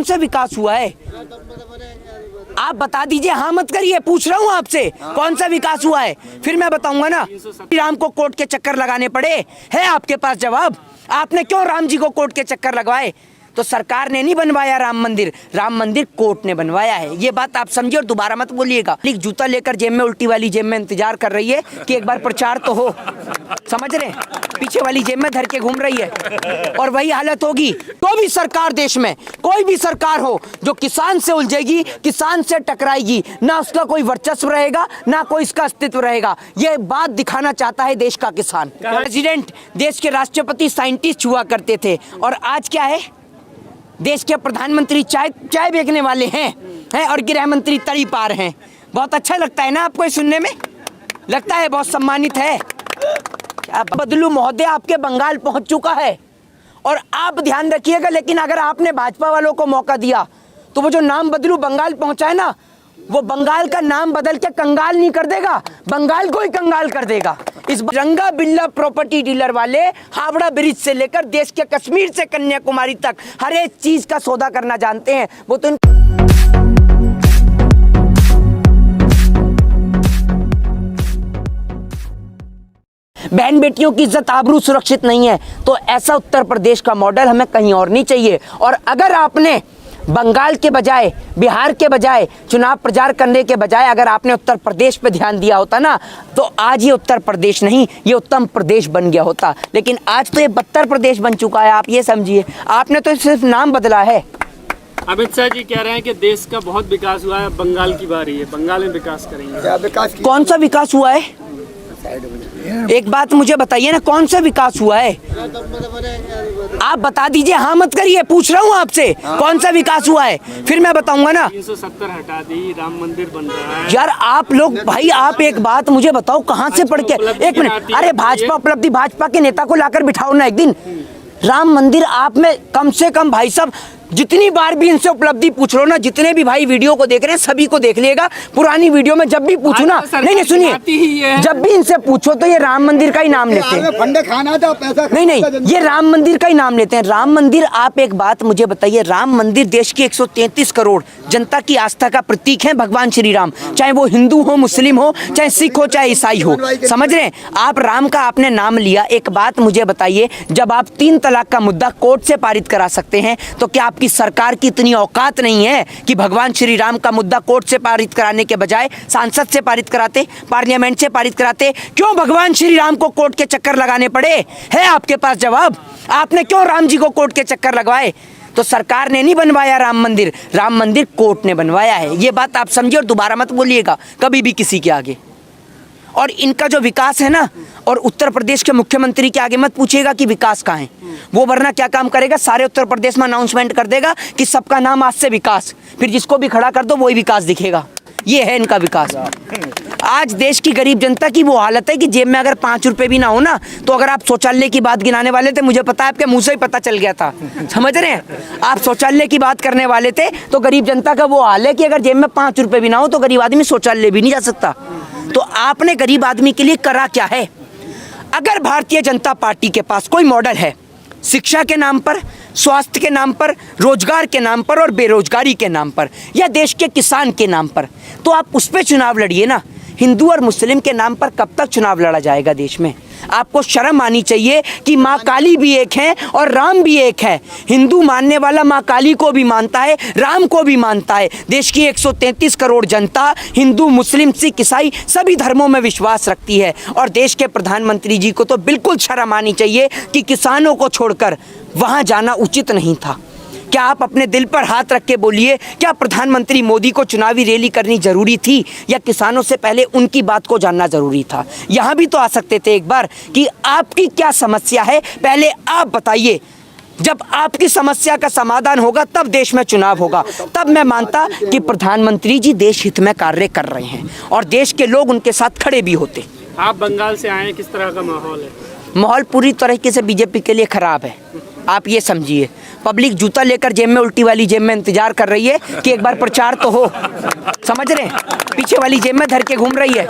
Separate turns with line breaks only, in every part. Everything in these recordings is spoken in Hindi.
कौन सा विकास हुआ है? आप बता दीजिए, हाँ मत करिए, पूछ रहा हूँ आपसे कौन सा विकास हुआ है, फिर मैं बताऊंगा ना। राम को कोर्ट के चक्कर लगाने पड़े, है आपके पास जवाब? आपने क्यों राम जी को कोर्ट के चक्कर लगवाए? तो सरकार ने नहीं बनवाया राम मंदिर कोर्ट ने बनवाया है। ये बात आप समझिए और दोबारा मत बोलिएगा। जूता लेकर जेब में, उल्टी वाली जेब में इंतजार कर रही है कि एक बार प्रचार तो हो, समझ रहे हैं? पीछे वाली जेब में धर के घूम रही है और वही हालत होगी। तो भी सरकार, देश में कोई भी सरकार हो जो किसान से उलझेगी, किसान से टकराएगी, ना उसका कोई वर्चस्व रहेगा, ना कोई इसका अस्तित्व रहेगा। ये बात दिखाना चाहता है देश का किसान। प्रेसिडेंट, देश के राष्ट्रपति साइंटिस्ट हुआ करते थे और आज क्या है? देश के प्रधानमंत्री चाय बेचने वाले हैं और गृह मंत्री तड़ी पार हैं। बहुत अच्छा लगता है ना आपको ये सुनने में? लगता है बहुत सम्मानित है। बदलू महोदय आपके बंगाल पहुंच चुका है और आप ध्यान रखिएगा, लेकिन अगर आपने भाजपा वालों को मौका दिया तो वो जो नाम बदलू बंगाल पहुंचा है ना, वो बंगाल का नाम बदल के कंगाल नहीं कर देगा, बंगाल को ही कंगाल कर देगा। इस रंगा बिल्ला प्रॉपर्टी डीलर वाले हावड़ा ब्रिज से लेकर देश के कश्मीर से कन्याकुमारी तक हर एक चीज का सौदा करना जानते हैं। वो तो बहन बेटियों की इज्जत आबरू सुरक्षित नहीं है, तो ऐसा उत्तर प्रदेश का मॉडल हमें कहीं और नहीं चाहिए। और अगर आपने बंगाल के बजाय, बिहार के बजाय, चुनाव प्रचार करने के बजाय अगर आपने उत्तर प्रदेश पे ध्यान दिया होता ना, तो आज ये उत्तर प्रदेश नहीं, ये उत्तम प्रदेश बन गया होता। लेकिन आज तो ये बदतर प्रदेश बन चुका है। आप ये समझिए, आपने तो सिर्फ नाम बदला है।
अमित शाह जी कह रहे हैं कि देश का बहुत विकास हुआ है, बंगाल की बारी है, बंगाल में विकास करेंगे।
क्या विकास?
कौन सा विकास हुआ है? एक बात मुझे बताइए ना, कौन सा विकास हुआ है? आप बता दीजिए, हाँ मत करिए, पूछ रहा हूँ आपसे कौन सा विकास हुआ है, फिर मैं बताऊंगा ना।
370 हटा दी, राम मंदिर बन रहा है।
यार आप लोग, भाई आप एक बात मुझे बताओ, कहाँ से पढ़ के? एक मिनट, अरे भाजपा उपलब्धि, भाजपा के नेता को लाकर बिठाओ ना एक दिन। राम मंदिर आप में कम से कम, भाई साहब जितनी बार भी इनसे उपलब्धि पूछ लो ना, जितने भी भाई वीडियो को देख रहे हैं सभी को देख लिएगा, पुरानी वीडियो में जब भी पूछू ना, नहीं सुनिए, जब भी इनसे पूछो तो ये राम मंदिर का ही नाम लेते हैं।
फंडे खाना था, पैसा
नहीं, ये राम मंदिर का ही नाम लेते हैं। राम मंदिर, आप एक बात मुझे बताइए, राम मंदिर देश की 133 करोड़ जनता की आस्था का प्रतीक है भगवान श्री राम, चाहे वो हिंदू हो, मुस्लिम हो, चाहे सिख हो, चाहे ईसाई हो, समझ रहे हैं आप? राम का आपने नाम लिया। एक बात मुझे बताइए, जब आप 3 तलाक का मुद्दा कोर्ट से पारित करा सकते हैं, तो क्या आपकी सरकार की इतनी औकात नहीं है कि भगवान श्री राम का मुद्दा कोर्ट से पारित कराने के बजाय सांसद से पारित कराते, पार्लियामेंट से पारित कराते? क्यों भगवान श्री राम को कोर्ट के चक्कर लगाने पड़े? है आपके पास जवाब? आपने क्यों राम जी को कोर्ट के चक्कर लगवाए? तो सरकार ने नहीं बनवाया राम मंदिर कोर्ट ने बनवाया है। ये बात आप समझिए और दोबारा मत बोलिएगा कभी भी किसी के आगे। और इनका जो विकास है ना, और उत्तर प्रदेश के मुख्यमंत्री के आगे मत पूछिएगा कि विकास कहाँ है वो, वरना क्या काम करेगा, सारे उत्तर प्रदेश में अनाउंसमेंट कर देगा कि सबका नाम आज से विकास, फिर जिसको भी खड़ा कर दो वही विकास दिखेगा। ये है इनका विकास। आज देश की गरीब जनता की वो हालत है कि जेब में अगर 5 रुपए भी ना हो ना, तो अगर आप शौचालय की बात गिनाने वाले थे, मुझे पता है आपके मुंह से ही पता चल गया था, समझ रहे हैं? आप शौचालय की बात करने वाले थे, तो गरीब जनता का वो हाल है कि अगर जेब में 5 रुपए भी ना हो तो गरीब आदमी शौचालय भी नहीं जा सकता। तो आपने गरीब आदमी के लिए करा क्या है? अगर भारतीय जनता पार्टी के पास कोई मॉडल है, शिक्षा के नाम पर, स्वास्थ्य के नाम पर, रोजगार के नाम पर और बेरोजगारी के नाम पर, या देश के किसान के नाम पर, तो आप उस पर चुनाव लड़िए ना। हिंदू और मुस्लिम के नाम पर कब तक चुनाव लड़ा जाएगा देश में? आपको शर्म आनी चाहिए कि माँ काली भी एक है और राम भी एक है। हिंदू मानने वाला माँ काली को भी मानता है, राम को भी मानता है। देश की 133 करोड़ जनता हिंदू, मुस्लिम, सिख, ईसाई सभी धर्मों में विश्वास रखती है। और देश के प्रधानमंत्री जी को तो बिल्कुल शर्म आनी चाहिए कि किसानों को छोड़कर वहाँ जाना उचित नहीं था। क्या आप अपने दिल पर हाथ रख के बोलिए, क्या प्रधानमंत्री मोदी को चुनावी रैली करनी जरूरी थी, या किसानों से पहले उनकी बात को जानना जरूरी था? यहाँ भी तो आ सकते थे एक बार कि आपकी क्या समस्या है, पहले आप बताइए। जब आपकी समस्या का समाधान होगा तब देश में चुनाव होगा, तब मैं मानता कि प्रधानमंत्री जी देश हित में कार्य कर रहे हैं और देश के लोग उनके साथ खड़े भी होते।
आप बंगाल से आए, किस तरह का माहौल है?
माहौल पूरी तरीके से बीजेपी के लिए खराब है। आप ये समझिए, पब्लिक जूता लेकर जेब में, उल्टी वाली जेब में इंतजार कर रही है कि एक बार प्रचार तो हो, समझ रहे हैं, पीछे वाली जेब में धर के घूम रही है।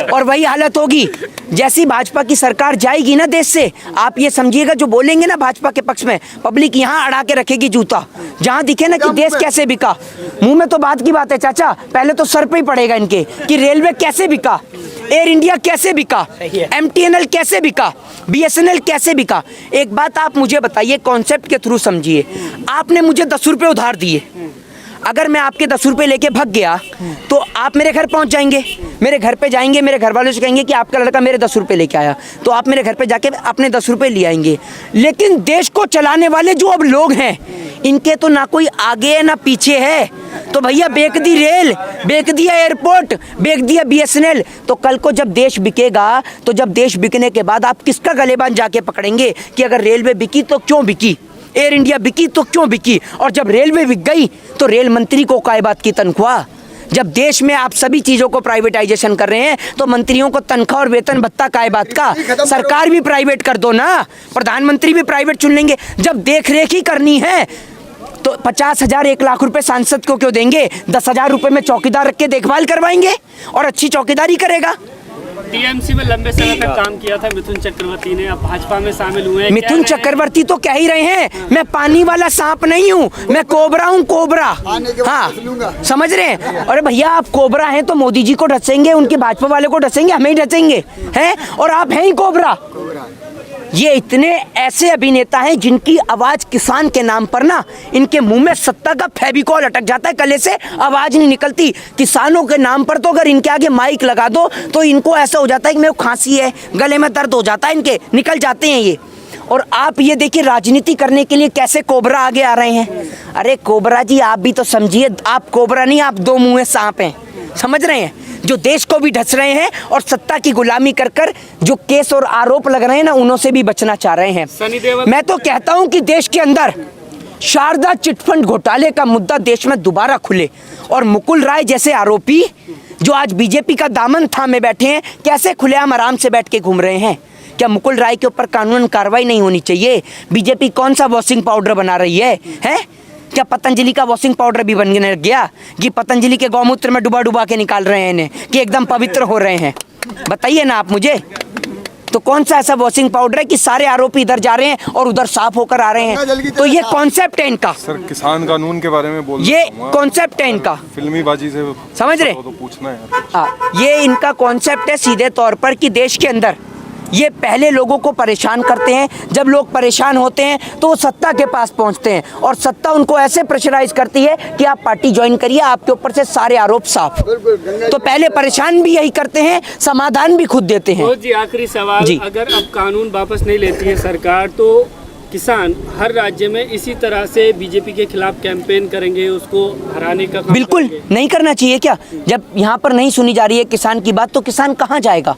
और वही हालत होगी जैसी भाजपा की सरकार जाएगी ना देश से, आप ये समझिएगा जो बोलेंगे ना भाजपा के पक्ष में, पब्लिक यहाँ अड़ा के रखेगी जूता, जहाँ दिखे ना कि देश कैसे बिका। मुंह में तो बात की बात है चाचा, पहले तो सर पे ही पड़ेगा इनके कि रेलवे कैसे बिका, एयर इंडिया कैसे बिका, MTNL कैसे बिका, BSNL कैसे बिका। एक बात आप मुझे बताइए, कॉन्सेप्ट के थ्रू समझिए, आपने मुझे 10 रुपए उधार दिए, अगर मैं आपके 10 रुपए लेके भाग गया तो आप मेरे घर पहुंच जाएंगे, मेरे घर पे जाएंगे, मेरे घर वालों से कहेंगे कि आपका लड़का मेरे 10 रुपए लेके आया, तो आप मेरे घर पे जाके अपने 10 रुपए ले आएंगे। लेकिन देश को चलाने वाले जो अब लोग हैं, इनके तो ना कोई आगे है ना पीछे है। तो भैया बेच दी रेल, बेच दिया एयरपोर्ट, बेच दिया BSNL, तो कल को जब देश बिकेगा, तो जब देश बिकने के बाद आप किसका गलेबान जाके पकड़ेंगे कि अगर रेलवे बिकी तो क्यों बिकी, एयर इंडिया बिकी तो क्यों बिकी, और जब रेलवे बिक गई तो रेल मंत्री को काय बात की तनख्वाह। जब देश में आप सभी चीजों को प्राइवेटाइजेशन कर रहे हैं तो मंत्रियों को तनख्वाह और वेतन भत्ता काय बात का। सरकार भी प्राइवेट कर दो ना, प्रधानमंत्री भी प्राइवेट चुन लेंगे। जब देख रेख ही करनी है तो 50,000 1 लाख रुपए सांसद को क्यों देंगे, 10,000 रुपए में चौकीदार रख के देखभाल करवाएंगे और अच्छी चौकीदारी करेगा।
TMC में लंबे समय तक काम किया था मिथुन चक्रवर्ती ने, अब भाजपा में शामिल हुए हैं।
मिथुन चक्रवर्ती तो कह ही रहे हैं, मैं पानी वाला सांप नहीं हूँ, मैं कोबरा हूँ, कोबरा। हाँ, समझ रहे हैं। अरे भैया आप कोबरा हैं तो मोदी जी को ढसेंगे, उनके भाजपा वाले को ढसेंगे, हमें ही ढसेंगे हैं, और आप हैं ही कोबरा। ये इतने ऐसे अभिनेता हैं जिनकी आवाज किसान के नाम पर ना, इनके मुंह में सत्ता का फेविकॉल अटक जाता है, गले से आवाज नहीं निकलती। किसानों के नाम पर तो अगर इनके आगे माइक लगा दो तो इनको ऐसा हो जाता है कि मेरे को खांसी है, गले में दर्द हो जाता है, इनके निकल जाते हैं ये। और आप ये देखिए राजनीति करने के लिए कैसे कोबरा आगे आ रहे हैं। अरे कोबरा जी आप भी तो समझिए, आप कोबरा नहीं, आप 2 मुंहे सांप हैं, समझ रहे हैं, जो देश को भी ढस रहे हैं और सत्ता की गुलामी कर कर जो केस और आरोप लग रहे हैं ना, उन्हों से भी बचना चाह रहे हैं। मैं तो कहता हूं कि देश के अंदर शारदा चिटफंड घोटाले का मुद्दा देश में दोबारा खुले और मुकुल राय जैसे आरोपी जो आज बीजेपी का दामन थामे बैठे हैं, कैसे खुलेआम आराम से बैठ के घूम रहे हैं। क्या मुकुल राय के ऊपर कानूनन कार्रवाई नहीं होनी चाहिए? बीजेपी कौन सा वॉशिंग पाउडर बना रही है? क्या पतंजलि का वॉशिंग पाउडर भी बनने लग गया कि पतंजलि के गौमूत्र में डुबा डुबा के निकाल रहे हैं इन्हें कि एकदम पवित्र हो रहे हैं? बताइए ना आप मुझे, तो कौन सा ऐसा वॉशिंग पाउडर है कि सारे आरोपी इधर जा रहे हैं और उधर साफ होकर आ रहे हैं? तो ये कॉन्सेप्ट है इनका।
सर किसान कानून के बारे में बोल,
ये कॉन्सेप्ट है इनका,
फिल्मी बाजी से
समझ रहे?
तो पूछना है
ये इनका कॉन्सेप्ट है सीधे तौर पर कि देश के अंदर ये पहले लोगों को परेशान करते हैं, जब लोग परेशान होते हैं तो वो सत्ता के पास पहुंचते हैं और सत्ता उनको ऐसे प्रेशराइज करती है कि आप पार्टी ज्वाइन करिए, आपके ऊपर से सारे आरोप साफ। तो पहले परेशान भी यही करते हैं, समाधान भी खुद देते हैं।
जी आखिरी सवाल जी, अगर अब कानून वापस नहीं लेती है सरकार तो किसान हर राज्य में इसी तरह से बीजेपी के खिलाफ कैंपेन करेंगे, उसको हराने का?
बिल्कुल नहीं करना चाहिए। क्या जब यहाँ पर नहीं सुनी जा रही है किसान की बात तो किसान कहाँ जाएगा?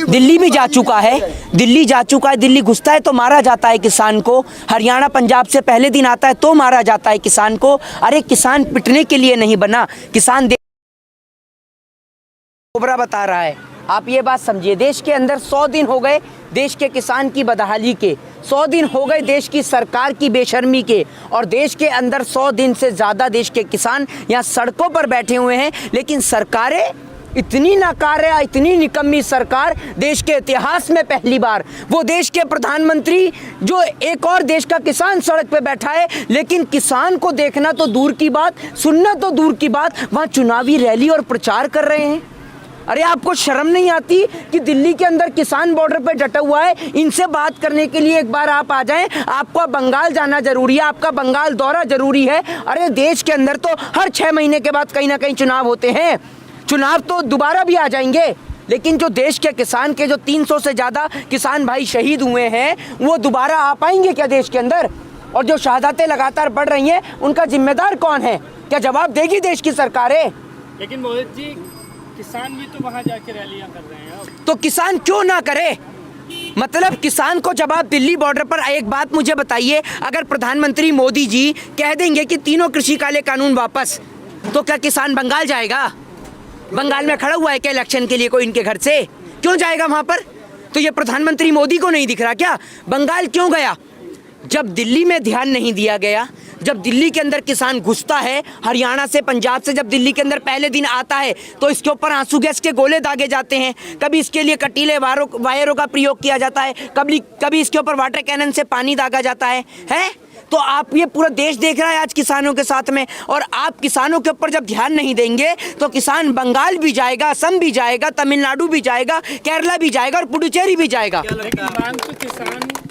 दिल्ली भी जा चुका है, दिल्ली जा चुका है, दिल्ली घुसता है तो मारा जाता है किसान को, हरियाणा पंजाब से पहले दिन आता है तो मारा जाता है किसान को। अरे किसान पिटने के लिए नहीं बना, किसान कोबरा बता रहा है। आप ये बात समझिए, देश के अंदर 100 दिन हो गए देश के किसान की बदहाली के, 100 दिन हो गए देश की सरकार की बेशर्मी के, और देश के अंदर 100 दिन से ज़्यादा देश के किसान यहाँ सड़कों पर बैठे हुए हैं। लेकिन सरकारें इतनी नाकार है, इतनी निकम्मी सरकार देश के इतिहास में पहली बार, वो देश के प्रधानमंत्री जो एक और देश का किसान सड़क पे बैठा है, लेकिन किसान को देखना तो दूर की बात, सुनना तो दूर की बात, वहाँ चुनावी रैली और प्रचार कर रहे हैं। अरे आपको शर्म नहीं आती कि दिल्ली के अंदर किसान बॉर्डर पे डटा हुआ है, इनसे बात करने के लिए एक बार आप आ जाएं। आपको बंगाल जाना जरूरी है, आपका बंगाल दौरा जरूरी है। अरे देश के अंदर तो हर 6 महीने के बाद कहीं ना कहीं चुनाव होते हैं, चुनाव तो दोबारा भी आ जाएंगे, लेकिन जो देश के किसान के जो 300 से ज़्यादा किसान भाई शहीद हुए हैं वो दोबारा आ पाएंगे क्या देश के अंदर? और जो शहादतें लगातार बढ़ रही हैं उनका जिम्मेदार कौन है? क्या जवाब देगी देश की सरकारें?
लेकिन मोहित जी किसान भी तो वहाँ जाके रैलियाँ कर रहे हैं,
तो किसान क्यों ना करे? मतलब किसान को जब आप दिल्ली बॉर्डर पर, एक बात मुझे बताइए, अगर प्रधानमंत्री मोदी जी कह देंगे कि तीनों कृषि काले कानून वापस, तो क्या किसान बंगाल जाएगा? बंगाल में खड़ा हुआ है क्या इलेक्शन के लिए कोई इनके घर से? क्यों जाएगा वहां पर? तो ये प्रधानमंत्री मोदी को नहीं दिख रहा क्या? बंगाल क्यों गया? जब दिल्ली में ध्यान नहीं दिया गया, जब दिल्ली के अंदर किसान घुसता है, हरियाणा से पंजाब से जब दिल्ली के अंदर पहले दिन आता है तो इसके ऊपर आंसू गैस के गोले दागे जाते हैं, कभी इसके लिए कटीले वायरों का प्रयोग किया जाता है, कभी इसके ऊपर वाटर कैनन से पानी दागा जाता है। तो आप, ये पूरा देश देख रहा है आज किसानों के साथ में, और आप किसानों के ऊपर जब ध्यान नहीं देंगे तो किसान बंगाल भी जाएगा, असम भी जाएगा, तमिलनाडु भी जाएगा, केरला भी जाएगा और पुडुचेरी भी जाएगा।
लेकिन मांग तो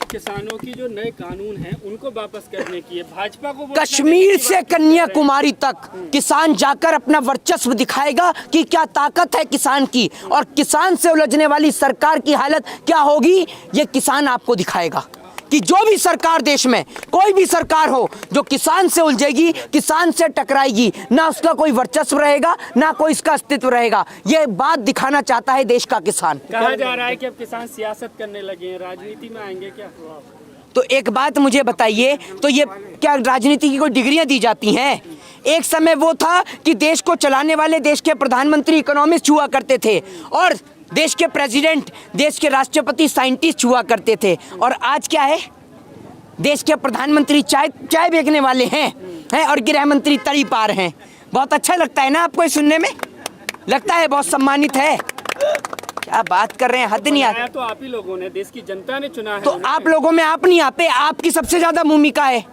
किसानों की जो नए कानून हैं उनको वापस करने की है। भाजपा को
कश्मीर से कन्याकुमारी तक किसान जाकर अपना वर्चस्व दिखाएगा कि क्या ताकत है किसान की, और किसान से उलझने वाली सरकार की हालत क्या होगी ये किसान आपको दिखाएगा। कि जो भी सरकार देश में, कोई भी सरकार हो जो किसान से उलझेगी, किसान से टकराएगी, ना उसका कोई वर्चस्व रहेगा, ना कोई इसका अस्तित्व रहेगा। ये बात दिखाना चाहता है देश का किसान।
कहा जा रहा है कि अब किसान सियासत करने लगे हैं, राजनीति में आएंगे क्या?
तो एक बात मुझे बताइए, तो ये क्या राजनीति की कोई डिग्रियां दी जाती हैं? एक समय वो था कि देश को चलाने वाले देश के प्रधानमंत्री इकोनॉमिस्ट हुआ करते थे, और देश के प्रेसिडेंट, देश के राष्ट्रपति साइंटिस्ट हुआ करते थे, और आज क्या है? देश के प्रधानमंत्री चाय बेचने वाले हैं और गृह मंत्री तड़ी पार हैं। बहुत अच्छा लगता है ना आपको ये सुनने में? लगता है बहुत सम्मानित है। क्या बात कर रहे हैं, हद नहीं आती।
तो आप ही लोगों ने, देश की जनता ने चुना है।
तो आप लोगों में आप नहीं आते, आपकी सबसे ज्यादा भूमिका है,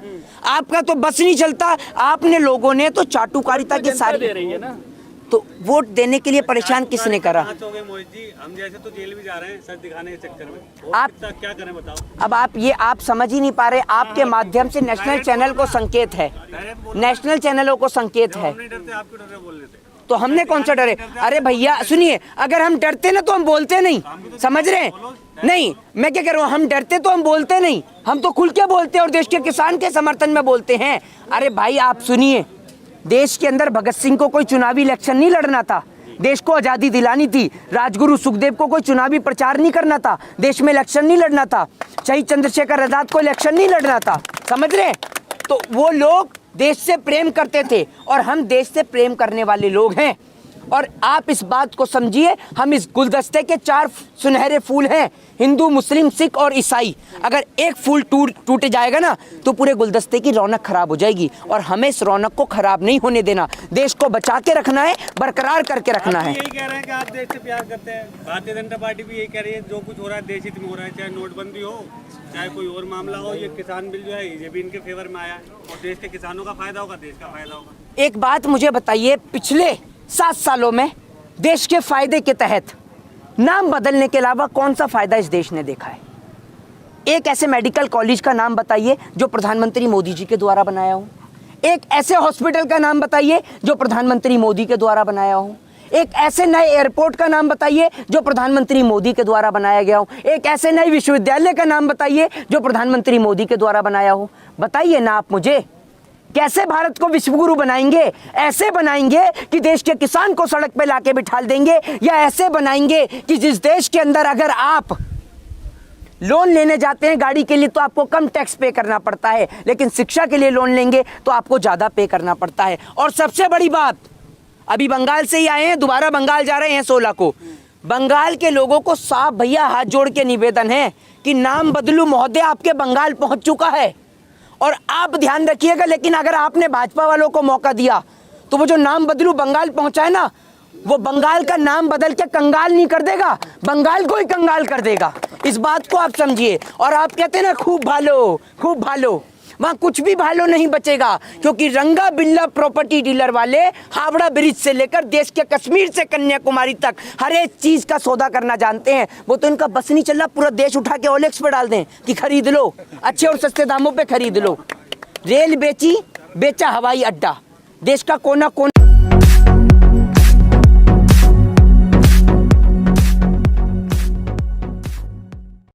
आपका तो बस नहीं चलता। आपने लोगों ने तो चाटुकारिता के सारे
दे रही है ना,
तो वोट देने के लिए परेशान किसने करा?
मोहित जी, हम जैसे तो जेल भी जा रहे हैं सच दिखाने के चक्कर में।
आप
क्या करें बताओ?
अब आप समझ ही नहीं पा रहे। आपके माध्यम से नेशनल चैनल को संकेत है, नेशनल चैनलों को संकेत है।
हम नहीं डरते, आपको डर बोल रहे थे।
तो हमने कौन सा डरे? अरे भैया सुनिए, अगर हम डरते ना तो हम बोलते नहीं, समझ रहे हैं? नहीं, मैं क्या कह रहा हूँ, हम डरते तो हम बोलते नहीं, हम तो खुल के बोलते हैं और देश के किसान के समर्थन में बोलते हैं। अरे भाई आप सुनिए, देश के अंदर भगत सिंह को कोई चुनावी इलेक्शन नहीं लड़ना था, देश को आज़ादी दिलानी थी। राजगुरु सुखदेव को कोई चुनावी प्रचार नहीं करना था, देश में इलेक्शन नहीं लड़ना था। शहीद चंद्रशेखर आजाद को इलेक्शन नहीं लड़ना था, समझ रहे? तो वो लोग देश से प्रेम करते थे और हम देश से प्रेम करने वाले लोग हैं। और आप इस बात को समझिए, हम इस गुलदस्ते के 4 सुनहरे फूल हैं, हिंदू, मुस्लिम, सिख और ईसाई। अगर एक फूल टूट जाएगा ना तो पूरे गुलदस्ते की रौनक खराब हो जाएगी, और हमें इस रौनक को खराब नहीं होने देना। देश को बचा के रखना है, बरकरार करके रखना है।
यही कह रहे हैं कि आप देश से प्यार करते हैं। भारतीय जनता पार्टी भी यही कह रही है, जो कुछ हो रहा है देश हित में हो रहा है, चाहे नोटबंदी हो, चाहे कोई और मामला हो। ये किसान बिल जो है ये भी इनके फेवर में आया है, और देश के किसानों का फायदा होगा, देश का फायदा होगा।
एक बात मुझे बताइए, पिछले 7 सालों में देश के फायदे के तहत नाम बदलने के अलावा कौन सा फायदा इस देश ने देखा है? एक ऐसे मेडिकल कॉलेज का नाम बताइए जो प्रधानमंत्री मोदी जी के द्वारा बनाया हो। एक ऐसे हॉस्पिटल का नाम बताइए जो प्रधानमंत्री मोदी के द्वारा बनाया हो। एक ऐसे नए एयरपोर्ट का नाम बताइए जो प्रधानमंत्री मोदी के द्वारा बनाया गया हो। एक ऐसे नए विश्वविद्यालय का नाम बताइए जो प्रधानमंत्री मोदी के द्वारा बनाया हो। बताइए ना आप मुझे, कैसे भारत को विश्वगुरु बनाएंगे? ऐसे बनाएंगे कि देश के किसान को सड़क पे लाके बिठा देंगे, या ऐसे बनाएंगे कि जिस देश के अंदर अगर आप लोन लेने जाते हैं गाड़ी के लिए तो आपको कम टैक्स पे करना पड़ता है, लेकिन शिक्षा के लिए लोन लेंगे तो आपको ज़्यादा पे करना पड़ता है। और सबसे बड़ी बात, अभी बंगाल से ही आए हैं, दोबारा बंगाल जा रहे हैं 16 को। बंगाल के लोगों को साफ भैया हाथ जोड़ के निवेदन है कि नाम बदलू महोदय आपके बंगाल पहुंच चुका है, और आप ध्यान रखिएगा। लेकिन अगर आपने भाजपा वालों को मौका दिया तो वो जो नाम बदलू बंगाल पहुंचा है ना, वो बंगाल का नाम बदल के कंगाल नहीं कर देगा, बंगाल को ही कंगाल कर देगा। इस बात को आप समझिए। और आप कहते हैं ना खूब भालो, खूब भालो, वहाँ कुछ भी भालो नहीं बचेगा, क्योंकि रंगा बिल्ला प्रॉपर्टी डीलर वाले हावड़ा ब्रिज से लेकर देश के कश्मीर से कन्याकुमारी तक हर एक चीज का सौदा करना जानते हैं। वो तो इनका बस नहीं चल रहा, पूरा देश उठा के ओलेक्स पे डाल दें कि खरीद लो, अच्छे और सस्ते दामों पे खरीद लो। रेल बेचा हवाई अड्डा, देश का कोना कोना